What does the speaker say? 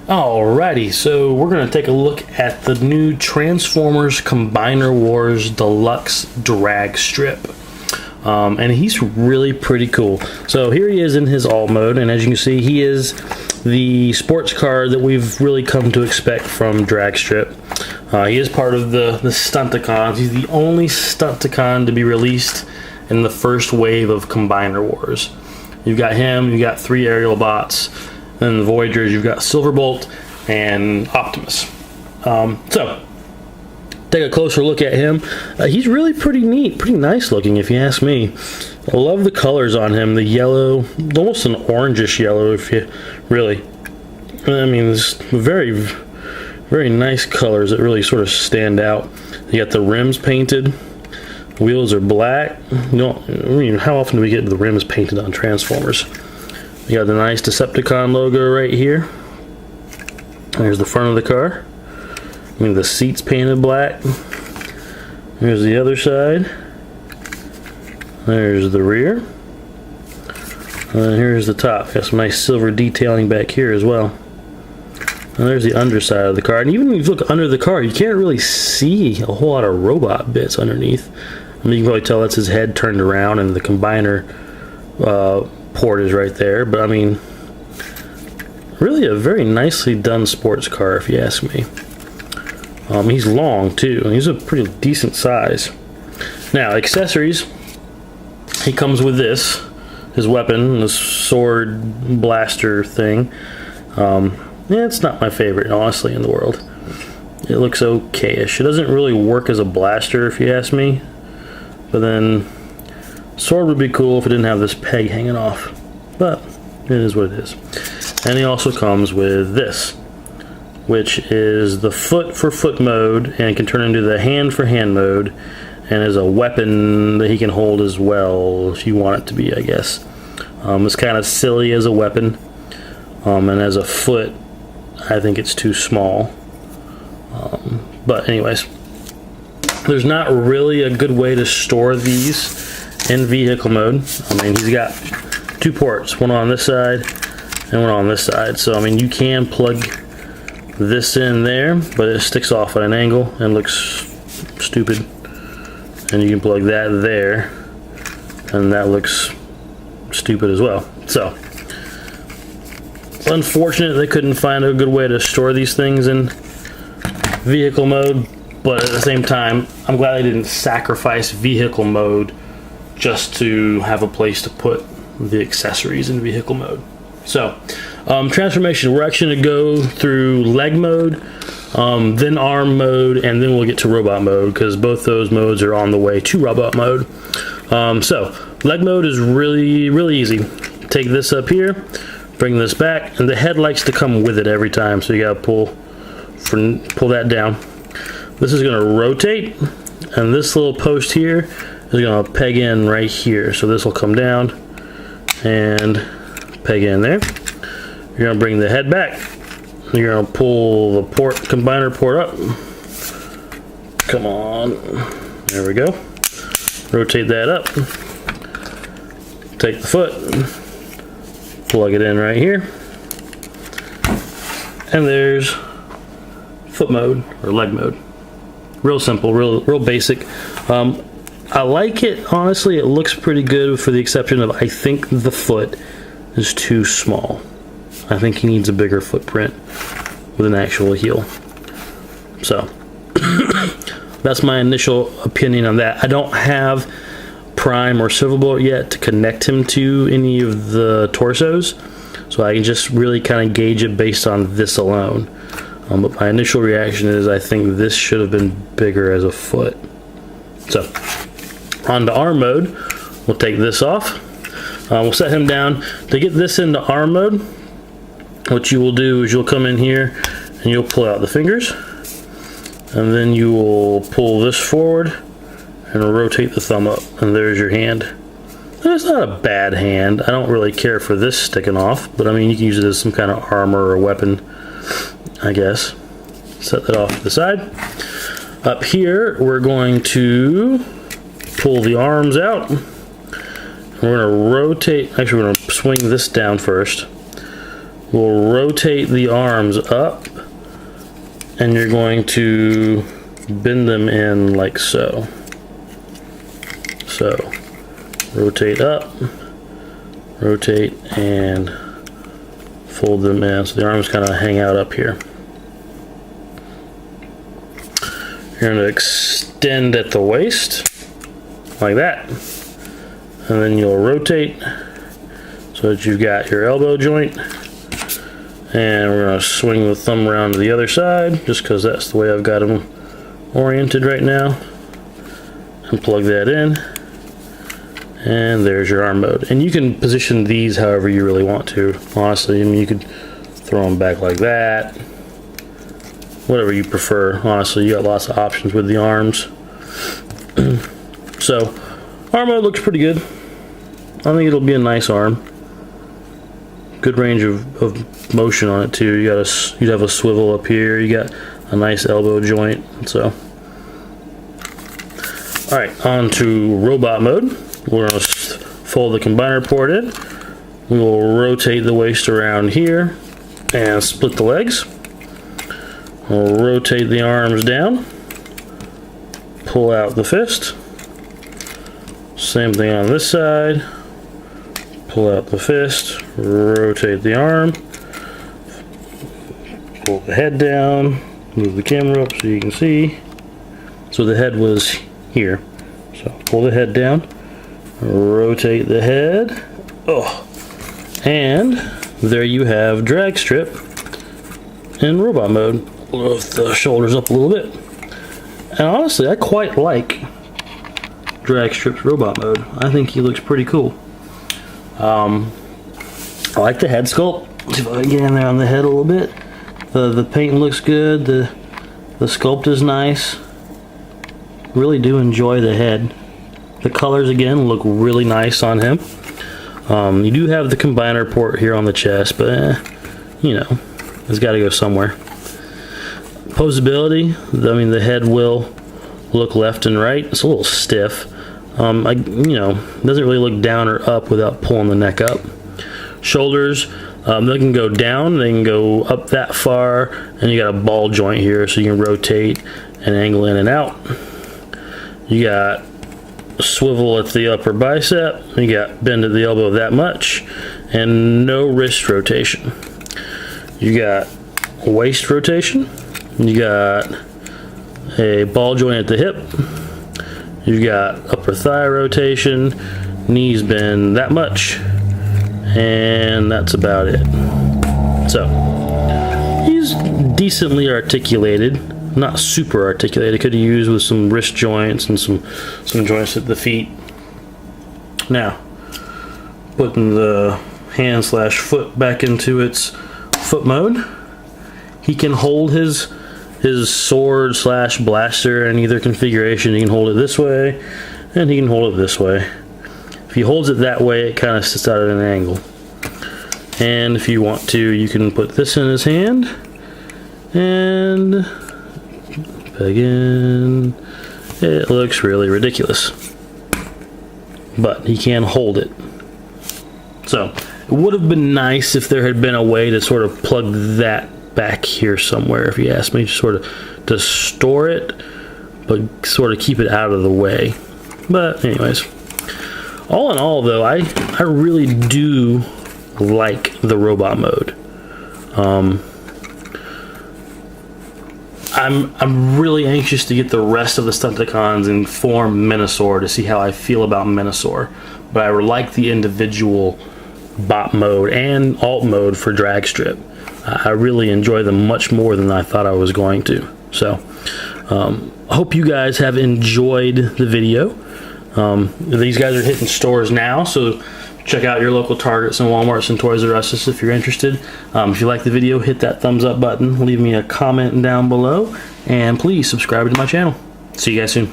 Alrighty, so we're going to take a look at the new Transformers Combiner Wars Deluxe Dragstrip. And he's really pretty cool. So here he is in his alt mode, and as you can see, he is the sports car that we've really come to expect from Dragstrip. He is part of the Stunticons. He's the only Stunticon to be released in the first wave of Combiner Wars. You've got him, you've got 3 aerial bots, then the Voyagers, you've got Silverbolt and Optimus. So, take a closer look at him. He's really pretty neat, pretty nice looking if you ask me. I love the colors on him, the yellow, almost an orangish yellow if you really. I mean, there's very, very nice colors that really sort of stand out. You got the rims painted. Wheels are black. How often do we get the rims painted on Transformers? You got the nice Decepticon logo right here. There's the front of the car. I mean, the seats painted black. Here's the other side. There's the rear. And here's the top. Got some nice silver detailing back here as well. And there's the underside of the car. And even if you look under the car, you can't really see a whole lot of robot bits underneath. I mean, you can probably tell that's his head turned around, and the combiner port is right there. But I mean, really a very nicely done sports car, if you ask me. He's long too, and he's a pretty decent size. Now, accessories. He comes with this, his weapon, this sword blaster thing. Yeah, it's not my favorite, honestly, in the world. It looks okay-ish. It doesn't really work as a blaster, if you ask me. But then, sword would be cool if it didn't have this peg hanging off. But, it is what it is. And he also comes with this, which is the foot for foot mode, and can turn into the hand for hand mode, and is a weapon that he can hold as well, if you want it to be, I guess. It's kind of silly as a weapon, and as a foot, I think it's too small. But anyways, there's not really a good way to store these in vehicle mode. I mean, he's got 2 ports, one on this side and one on this side. So I mean, you can plug this in there, but it sticks off at an angle and looks stupid. And you can plug that there, and that looks stupid as well. So, it's unfortunate they couldn't find a good way to store these things in vehicle mode, but at the same time, I'm glad they didn't sacrifice vehicle mode just to have a place to put the accessories in vehicle mode. So, transformation, we're actually going to go through leg mode, then arm mode, and then we'll get to robot mode, because both those modes are on the way to robot mode. So, leg mode is really, really easy. Take this up here, bring this back, and the head likes to come with it every time, so you gotta pull that down. This is going to rotate, and this little post here is going to peg in right here. So this will come down and peg in there. You're going to bring the head back. You're going to pull the combiner port up. Come on. There we go. Rotate that up. Take the foot. Plug it in right here. And there's foot mode or leg mode. Real simple, real basic. I like it, honestly. It looks pretty good, for the exception of I think the foot is too small. I think he needs a bigger footprint with an actual heel. So, that's my initial opinion on that. I don't have Prime or Silverbolt yet to connect him to any of the torsos, so I can just really kind of gauge it based on this alone. But my initial reaction is I think this should have been bigger as a foot. So, on to arm mode, we'll take this off. We'll set him down. To get this into arm mode, what you will do is you'll come in here and you'll pull out the fingers. And then you will pull this forward and rotate the thumb up. And there's your hand. It's not a bad hand. I don't really care for this sticking off, but I mean, you can use it as some kind of armor or weapon, I guess. Set that off to the side. Up here, we're going to pull the arms out. We're going to rotate, actually we're going to swing this down first. we'll rotate the arms up, and you're going to bend them in like so. So rotate up, rotate, and fold them in so the arms kind of hang out up here. You're going to extend at the waist like that, and then you'll rotate so that you've got your elbow joint, and we're going to swing the thumb around to the other side just because that's the way I've got them oriented right now, and plug that in, and there's your arm mode. And you can position these however you really want to, honestly. I mean, you could throw them back like that, whatever you prefer. Honestly, you got lots of options with the arms. So arm mode looks pretty good. I think it'll be a nice arm. Good range of motion on it too. You'd have a swivel up here. You got a nice elbow joint. So, all right, on to robot mode. We're gonna fold the combiner port in. We will rotate the waist around here and split the legs. We'll rotate the arms down. Pull out the fist. Same thing on this side. Pull out the fist, rotate the arm, pull the head down, move the camera up so you can see. So the head was here. So pull the head down, rotate the head. Oh, and there you have Dragstrip in robot mode. Lift the shoulders up a little bit. And honestly, I quite like Dragstrip's robot mode. I think he looks pretty cool. I like the head sculpt. See if I can get in there on the head a little bit. The paint looks good. The sculpt is nice. Really do enjoy the head. The colors again look really nice on him. You do have the combiner port here on the chest, but you know, it's got to go somewhere. Posability. I mean, the head will look left and right. It's a little stiff. You know, doesn't really look down or up without pulling the neck up. Shoulders, they can go down, they can go up that far, and you got a ball joint here so you can rotate and angle in and out. You got a swivel at the upper bicep, you got bend at the elbow that much, and no wrist rotation. You got waist rotation, you got a ball joint at the hip, you got upper thigh rotation, knees bend that much, and that's about it. So he's decently articulated, not super articulated. Could have used with some wrist joints and some joints at the feet. Now, putting the hand slash foot back into its foot mode, he can hold his sword slash blaster in either configuration. He can hold it this way, and he can hold it this way. If he holds it that way, it kind of sits out at an angle. And if you want to, you can put this in his hand, and again, it looks really ridiculous. But he can hold it. So, it would have been nice if there had been a way to sort of plug that back here somewhere, if you ask me, sort of to store it, but sort of keep it out of the way. But anyways, all in all though, I really do like the robot mode. I'm really anxious to get the rest of the Stunticons in form Menasor to see how I feel about Menasor, but I like the individual bot mode and alt mode for Dragstrip. I really enjoy them much more than I thought I was going to. So, I hope you guys have enjoyed the video. These guys are hitting stores now, so check out your local Targets and Walmarts and Toys R Us if you're interested. If you like the video, hit that thumbs up button, leave me a comment down below, and please subscribe to my channel. See you guys soon.